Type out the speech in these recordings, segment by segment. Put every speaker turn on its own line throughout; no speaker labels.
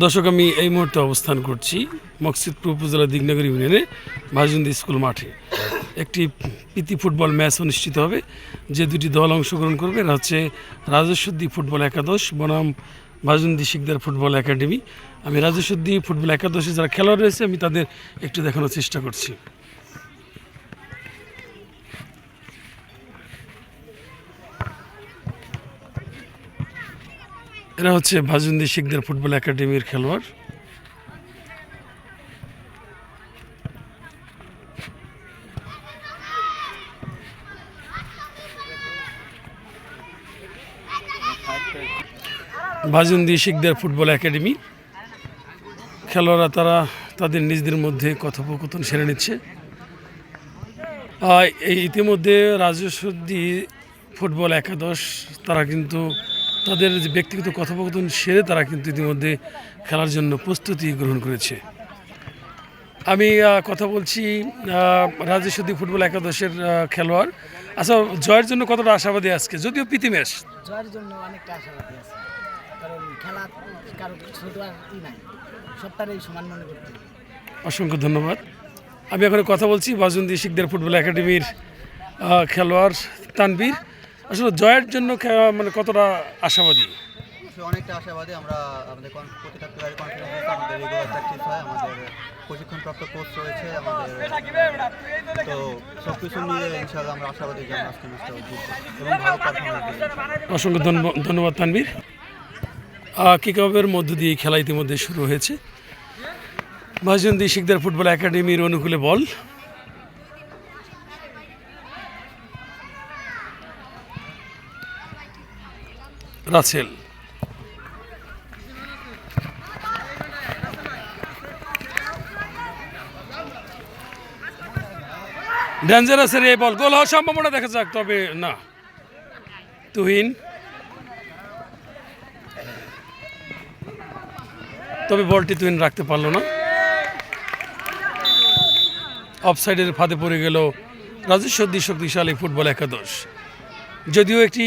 দর্শক, আমি এই মুহূর্তে অবস্থান করছি মকসুদপুর উপজেলা দিগনগর ইউনিয়নে ভাজুন্দি স্কুল মাঠে। একটি প্রীতি ফুটবল ম্যাচ অনুষ্ঠিত হবে। যে দুটি দল অংশগ্রহণ করবে এরা হচ্ছে রাজস্বদ্দী ফুটবল একাদশ বনাম ভাজুন্দি শিকদার ফুটবল একাডেমি। আমি রাজস্বদ্দী ফুটবল একাদশে যারা খেলোয়াড় রয়েছে আমি তাদের একটু দেখানোর চেষ্টা করছি। এরা হচ্ছে ভাজুন্দি শিকদার ফুটবল একাডেমির খেলোয়াড়। ভাজুন্দি শিকদার ফুটবল একাডেমি খেলোয়াড়রা তারা তাদের নিজেদের মধ্যে কথোপকথন সেরে নিচ্ছে। এই ইতিমধ্যে রাজস্বদ্দী ফুটবল একাদশ তারা কিন্তু তাদের যে ব্যক্তিগত কথোপকথন সেরে তারা কিন্তু ইতিমধ্যে খেলার জন্য প্রস্তুতি গ্রহণ করেছে। আমি কথা বলছি রাজস্বদ্দী ফুটবল একাদশের খেলোয়াড়। আচ্ছা, জয়ের জন্য কতটা আশাবাদী আজকে? যদিও প্রীতি ম্যাচ,
জয়ের জন্য অনেকটা আশাবাদী আছে, কারণ খেলা কারো ছোট আর নাই, সবটাই সমান মনে করতে।
অসংখ্য ধন্যবাদ। আমি এখন কথা বলছি ভাজুন্দি শিকদার ফুটবল একাডেমির খেলোয়াড় তানবীর। আসলে জয়ের জন্য মানে কতটা আশাবাদী?
অনেকটা আশাবাদী আমরা। আমাদের প্রতিটা প্লেয়ারের কনফিডেন্স আছে, আমাদের রেগুলার প্র্যাকটিস হয়, আমাদের প্রশিক্ষণপ্রাপ্ত কোচ রয়েছে আমাদের, তো সব কিছু নিয়ে ইনশাআল্লাহ আমরা আশাবাদী যে আমরা আজকে ম্যাচটা জিতবো এবং ভালো পারফরমেন্স দেব।
অসংখ্য ধন্যবাদ তানবীর। কিক অফের মধ্য দিয়ে খেলা ইতিমধ্যে শুরু হয়েছে। ভাজুন্দি শিকদার ফুটবল একাডেমির অনুকূলে বল। রাসেল ডেঞ্জারাসের এই বল, গোল হওয়ার সম্ভাবনা দেখা যাক, তবে না। তুহিন, তবে বলটি তুহিন রাখতে পারলো না। অফসাইডের ফাঁদে পড়ে গেল রাজস্বদ্দী শক্তিশালী ফুটবল একাদশ। যদিও একটি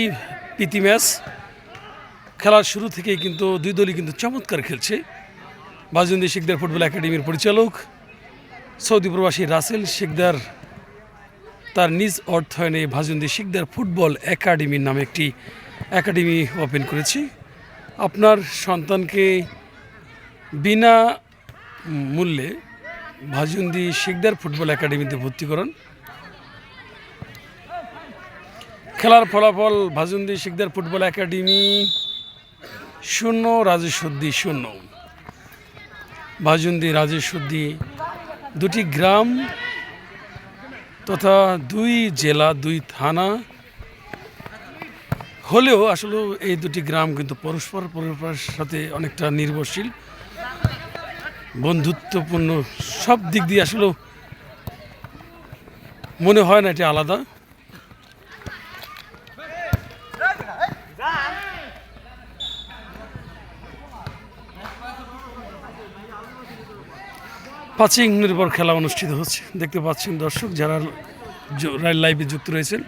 প্রীতি ম্যাচ, খেলার শুরু থেকেই কিন্তু দুই দলই কিন্তু চমৎকার খেলছে। ভাজুন্দি শিকদার ফুটবল একাডেমির পরিচালক সৌদি প্রবাসী রাসেল শিকদার তার নিজ অর্থায়নে ভাজুন্দি শিকদার ফুটবল একাডেমির নামে একটি একাডেমি ওপেন করেছে। আপনার সন্তানকে বিনা মূল্যে ভাজুন্দি শিকদার ফুটবল একাডেমিতে ভর্তি করান। খেলার ফলাফল ভাজুন্দি শিকদার ফুটবল একাডেমি 0, রাজস্বদ্দী 0। ভাজুন্দি রাজস্বদ্দী দুটি গ্রাম তথা 2 জেলা 2 থানা হলেও আসলে এই দুটি গ্রাম কিন্তু পরস্পরের সাথে অনেকটা নির্ভরশীল, বন্ধুত্বপূর্ণ। সব দিক দিয়ে আসলে মনে হয় না এটি আলাদা। পাচিং নির্ভর খেলা অনুষ্ঠিত হচ্ছে, দেখতে পাচ্ছেন দর্শক যারা লাইভে যুক্ত রয়েছেন।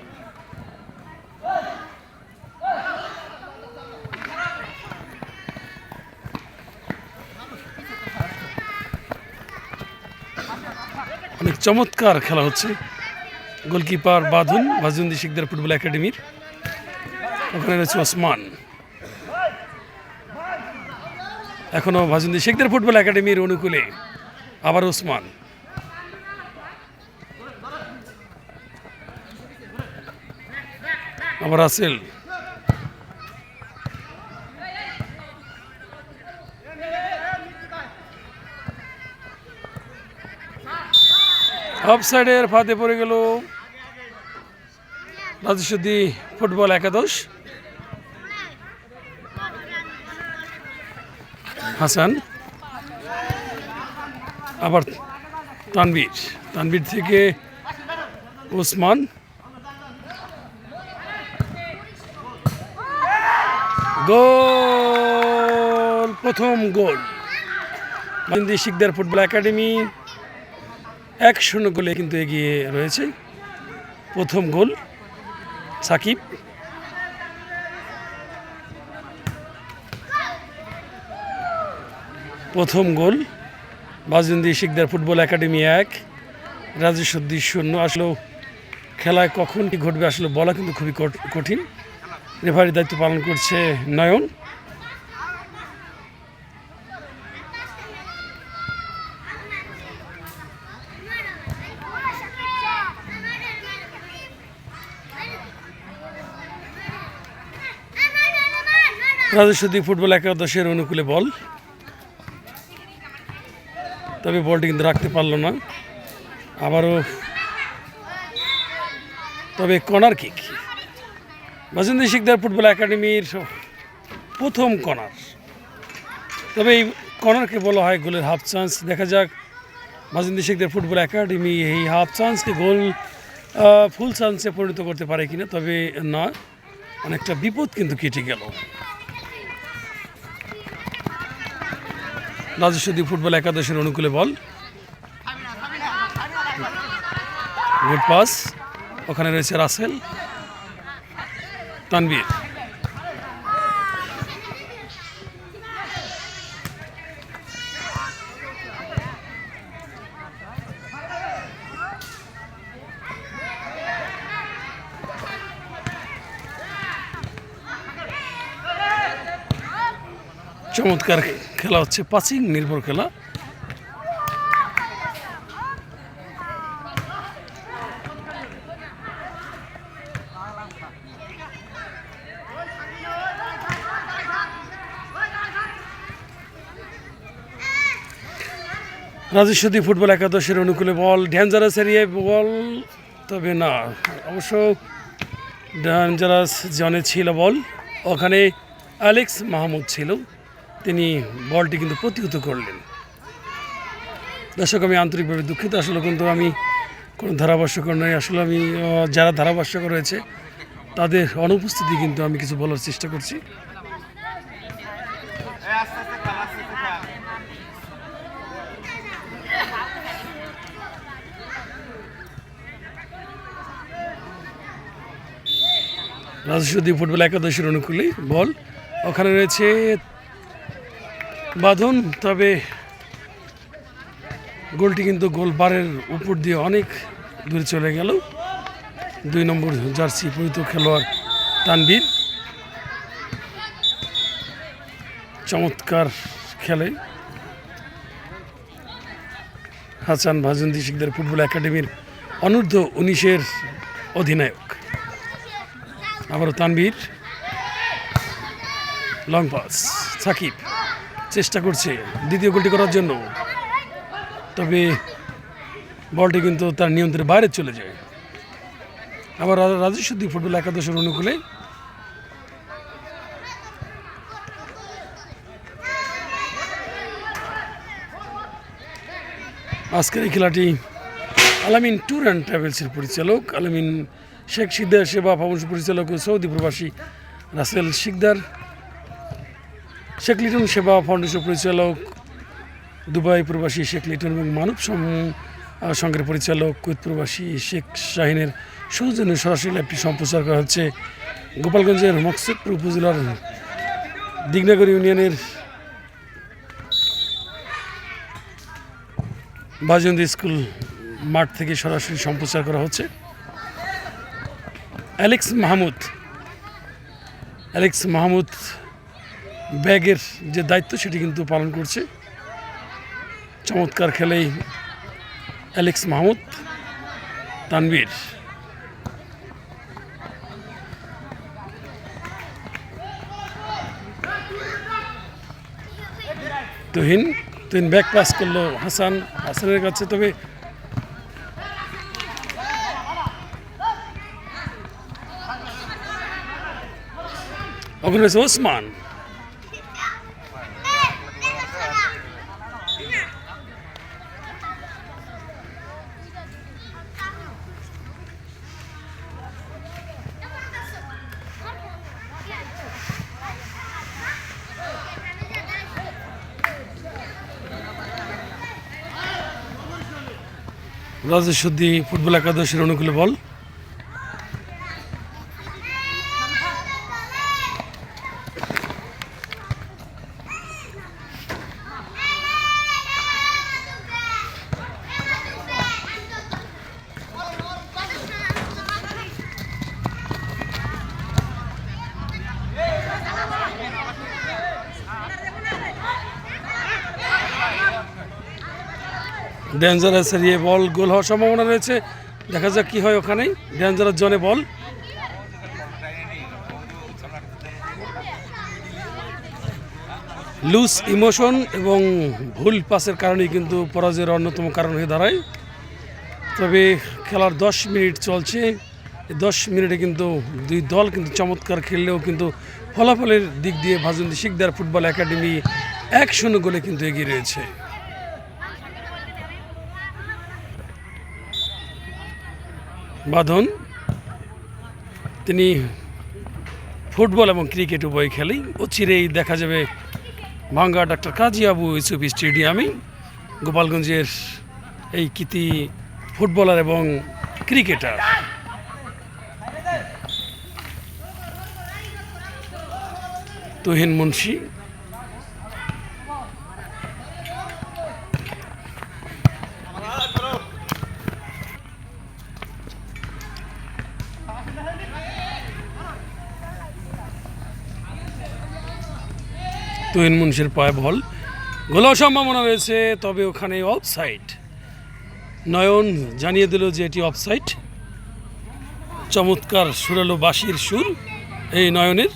অনেক চমৎকার খেলা হচ্ছে। গোলকিপার বাঁধুন ভাজুন্দি শিকদার ফুটবল একাডেমির, ওখানে রয়েছে ওসমান। এখনও ভাজুন্দি শিকদার ফুটবল একাডেমির অনুকূলে আবার ওসমান। আবার রাসেল। অফসাইডের ফাঁদে পড়ে গেল রাজস্বদ্দী ফুটবল একাদশ। হাসান, আবার তানবীর থেকে ওসমান। গোল, প্রথম গোল। ভাজুন্দি শিকদার ফুটবল একাডেমি 1-0 গোলে কিন্তু এগিয়ে রয়েছে। প্রথম গোল সাকিব। প্রথম গোল বাজুন্দি শিকদার ফুটবল একাডেমি 1, রাজেশ্বরদী 0। আসলেও খেলায় কখন কি ঘটবে আসলে বলা কিন্তু খুবই কঠিন। রেফারির দায়িত্ব পালন করছে নয়ন। রাজেশ্বরদী ফুটবল একাদশের অনুকূলে বল, তবে বলটি কিন্তু রাখতে পারল না। আবারও তবে কর্নার কিক, বাজুন্দি শিকদার ফুটবল একাডেমির প্রথম কর্নার। তবে এই কর্নারকে বলা হয় গোলের হাফ চান্স। দেখা যাক বাজুন্দি শিকদার ফুটবল একাডেমি এই হাফ চান্সকে গোল ফুল চান্সে পরিণত করতে পারে কিনা। তবে না, অনেকটা বিপদ কিন্তু কেটে গেল। রাজেশ্বরদী ফুটবল একাদশের অনুকূলে বল, গুড পাস, ওখানে রয়েছে রাসেল, তানভীর, চমৎকার খেলা হচ্ছে, পাসিং নির্ভর খেলা। রাজেশ্বরদী ফুটবল একাদশের অনুকূলে বল, ডেঞ্জারাস এরিয়ায় বল, তবে না, অবশ্য ডেঞ্জারাস জনে ছিল বল। ওখানে অ্যালেক্স মাহমুদ ছিল, তিনি বলটি কিন্তু প্রতিহত করলেন। দর্শক, আমি আন্তরিকভাবে দুঃখিত। আসলে কিন্তু আমি কোনো ধারাভাষ্যকর নই। আসলে আমি যারা ধারাভাষ্যকর রয়েছে তাদের অনুপস্থিতি কিন্তু আমি কিছু বলার চেষ্টা করছি। রাজেশ্বরদী ফুটবল একাদশের অনুকূলে বল, ওখানে রয়েছে বাঁধন, তবে গোলটি কিন্তু গোল বারের উপর দিয়ে অনেক দূরে চলে গেল। 2 নম্বর জার্সি পরিহিত খেলোয়াড় তানভীর চমৎকার খেলে। হাসান বাজুন্দি শিকদার ফুটবল একাডেমির অনূর্ধ্ব 19-এর অধিনায়ক। আবারও তানভীর, লং পাস, সাকিব চেষ্টা করছে দ্বিতীয় গোলটি করার জন্য, তবে বলটি কিন্তু তার নিয়ন্ত্রণের বাইরে চলে যায়। আবার রাজেশ্বরদী ফুটবল একাদশের অনুকূলে আজকের এই খেলাটি আলামিন ট্যুর অ্যান্ড ট্রাভেলসের পরিচালক, আলামিন শেখ শিকদার সেবা ফাউন্ডেশন পরিচালক ও সৌদি প্রবাসী রাসেল শিকদার, শেখ লিটন সেবা ফাউন্ডেশন পরিচালক, দুবাই প্রবাসী শেখ লিটন এবং মানব সংঘের পরিচালক কুয়েত প্রবাসী শেখ শাহিনের সৌজন্যে সরাসরি লাইভটি সম্প্রচার করা হচ্ছে গোপালগঞ্জের মকসুদপুর উপজেলার দিগনগর ইউনিয়নের বাজুন্দি স্কুল মাঠ থেকে সরাসরি সম্প্রচার করা হচ্ছে। অ্যালেক্স মাহমুদ ব্যাগের যে দায়িত্ব সেটি কিন্তু পালন করছে। চমৎকার খেলেই Alex Mahmud, Tanvir, Tuhin back pass করলো হাসানের কাছে, তবে ওখানে রয়েছে ওসমান। রাজেশ্বরদী ফুটবল একাদশের অনুকূলে বল, ডেঞ্জারাস এরিয়ে বল গোল হওয়ার সম্ভাবনা রয়েছে, দেখা যাক কি হয় ওখানে। ডেঞ্জারাস জোনে বল, লুজ ইমোশন এবং ভুল পাসের কারণেই কিন্তু পরাজয়ের অন্যতম কারণ হয়ে দাঁড়ায়। তবে খেলার 10 মিনিট চলছে, এই 10 মিনিটে কিন্তু দুই দল কিন্তু চমৎকার খেললেও কিন্তু ফলাফলের দিক দিয়ে ভাজন্তি শিকদার ফুটবল একাডেমি 1-0 গোলে কিন্তু এগিয়ে রয়েছে। বাঁধন তিনি ফুটবল এবং ক্রিকেট উভয় খেলে, অচিরেই দেখা যাবে ভাঙ্গা ডাক্তার কাজী আবু ইউসুফ স্টেডিয়ামে গোপালগঞ্জের এই কৃতি ফুটবলার এবং ক্রিকেটার। তুহিন মুন্সি, তুহিন মুন্সির পায়ে বল, গোলের সম্ভাবনা রয়েছে, তবে ওখানে অফসাইড। নয়ন জানিয়ে দিল যে এটি অফসাইড। চমৎকার সুরালো বাঁশির সুর এই নয়নের।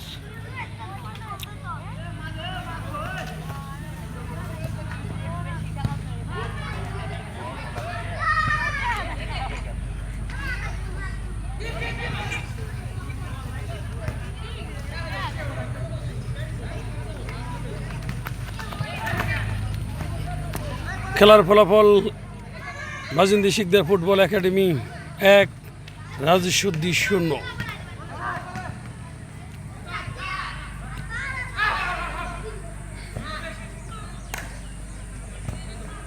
খেলার ফলাফল ভাজন্তি Sikder football academy 1, Rajshahi 0।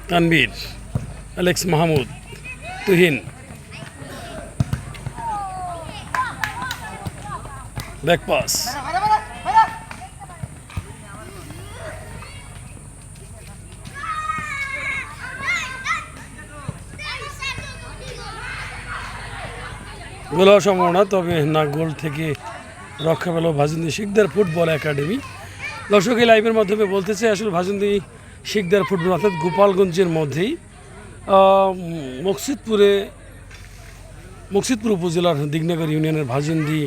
Tanvir, Alex Mahmud, Tuhin, back pass, goal হওয়ার সম্ভাবনা, তবে না গোল থেকে রক্ষা পেল ভাজন্তি শিকদার ফুটবল একাডেমি। দর্শক এই লাইভের মাধ্যমে বলতেছে আসলে ভাজন্তি শিকদার ফুটবল অর্থাৎ গোপালগঞ্জের মধ্যেই মুকসিদপুর উপজেলার দিগনগর ইউনিয়নের ভাজন্তি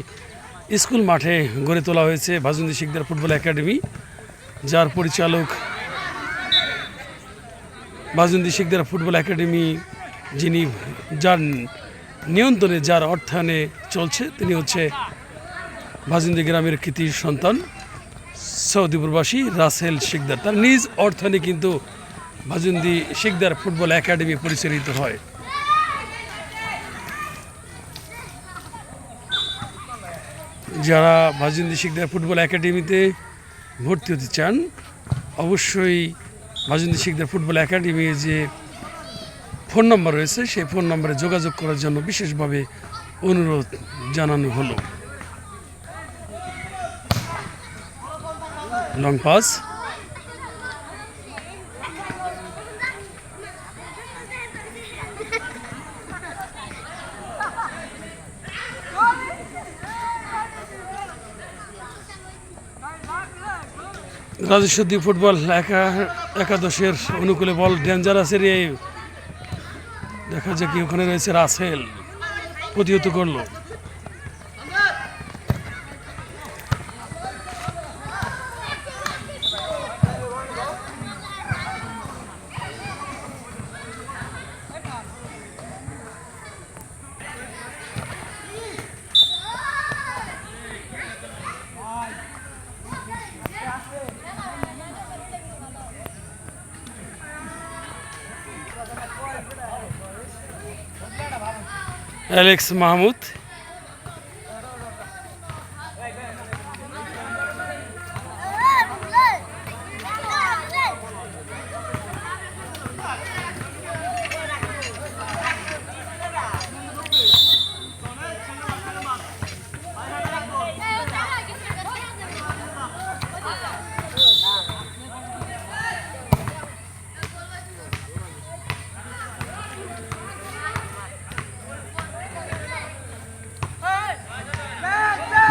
স্কুল মাঠে গড়ে তোলা হয়েছে ভাজন্তি শিকদার ফুটবল একাডেমি, যার পরিচালক ভাজন্তি শিকদার ফুটবল একাডেমি যার নিয়ন্ত্রণে, যার অর্থায়নে চলছে, তিনি হচ্ছে ভাজন্তি গ্রামের কৃতি সন্তান সৌদি প্রবাসী রাসেল শিকদার। তার নিজ অর্থায়নে কিন্তু ভাজন্তি শিকদার ফুটবল একাডেমি পরিচালিত হয়। যারা ভাজন্তি শিকদার ফুটবল একাডেমিতে ভর্তি হতে চান অবশ্যই ভাজন্তি শিকদার ফুটবল একাডেমির যে ফোন নম্বর রয়েছে সেই ফোন নম্বরে যোগাযোগ করার জন্য বিশেষভাবে অনুরোধ জানানো হলো। লং পাস, রাজশাহী ফুটবল একাদশের অনুকূলে বল, ডেঞ্জারাসের এই দেখা যাক কি ওখানে রয়েছে রাসেল, প্রতিহত করলো। Alex Mahmud,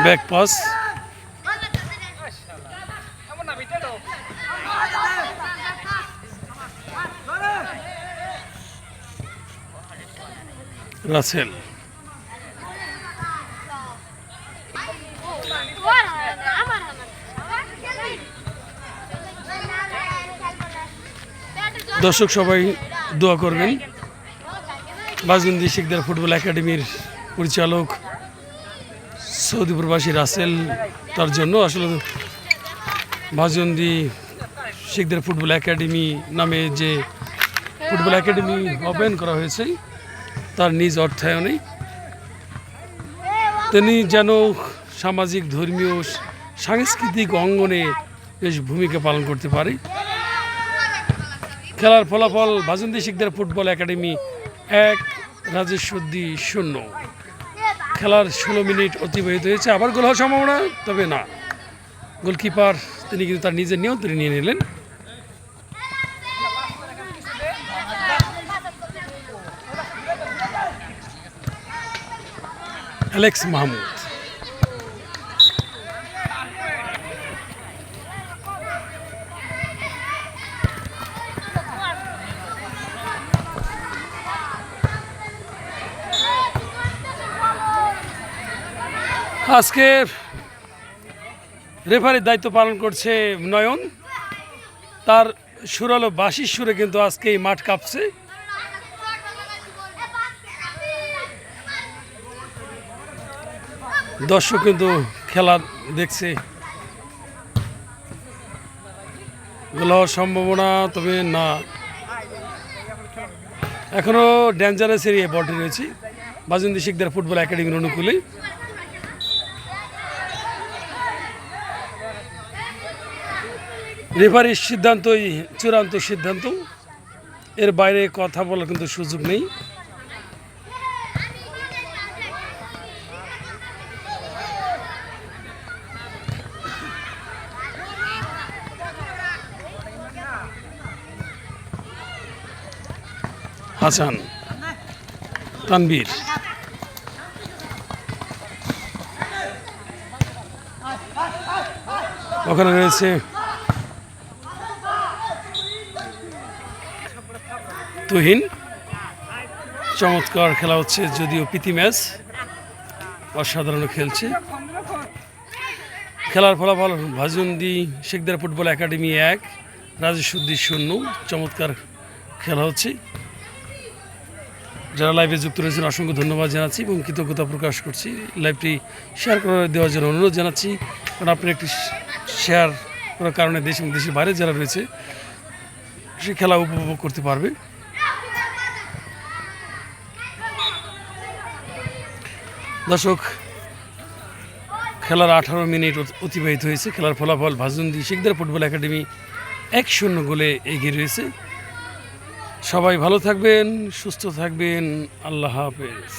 back pass, Rasel. দর্শক সবাই দোয়া করবেন বাজগন্দি শিকদার ফুটবল একাডেমির পরিচালক সৌদি প্রবাসী রাসেল তার জন্য। আসলে বাজগন্দি শিকদার ফুটবল একাডেমি নামে যে ফুটবল একাডেমি ওপেন করা হয়েছে তার নিজ অর্থায়নে তিনি যেন সামাজিক ধর্মীয় সাংস্কৃতিক অঙ্গনে বেশ ভূমিকা পালন করতে পারে। খেলার ফলাফল বাজন্দি শিকদার ফুটবল একাডেমি 1, রাজেশ্বরদী 0। খেলার 16 মিনিট অতিবাহিত হয়েছে, আবার গোল হওয়ার সম্ভাবনা, তবে না, গোলকিপার তিনি কিন্তু তার নিজের নিয়ন্ত্রণে নিয়ে নিলেন। অ্যালেক্স মাহমুদ। আজকে রেফারির দায়িত্ব পালন করছে নয়ন, তার সুরালো বাঁশির সুরে কিন্তু আজকে এই মাঠ কাঁপছে। দর্শক কিন্তু খেলা দেখছে, গোল হওয়ার সম্ভাবনা, তবে না, এখনো ডেঞ্জারাস এরিয়ায় বলটি রয়েছে বাজন্দি শিকদার ফুটবল একাডেমির অনুকূলে। রেফারির সিদ্ধান্তই চূড়ান্ত সিদ্ধান্ত, এর বাইরে কথা বলার কিন্তু সুযোগ নেই। হাসান, তানবীর, ওখানে রয়েছে তুহিন। চমৎকার খেলা হচ্ছে, যদিও প্রীতি ম্যাচ, অসাধারণ খেলছে। খেলার ফলাফল বাজন্দি শিকদার ফুটবল একাডেমি 1, রাজেশ্বরদী 0। চমৎকার খেলা হচ্ছে। যারা লাইভে যুক্ত রয়েছেন অসংখ্য ধন্যবাদ জানাচ্ছি এবং কৃতজ্ঞতা প্রকাশ করছি। লাইভটি শেয়ার করে দেওয়ার জন্য অনুরোধ জানাচ্ছি, কারণ আপনি একটি শেয়ার করার কারণে দেশ এবং দেশের বাইরে যারা রয়েছে সে খেলা উপভোগ করতে পারবে। দর্শক, খেলার 18 মিনিট অতিবাহিত হয়েছে। খেলার ফলাফল বাজন্দি শিকদার ফুটবল একাডেমি 1-0 গোলে এগিয়ে রয়েছে। সবাই ভালো থাকবেন, সুস্থ থাকবেন, আল্লাহ হাফেজ।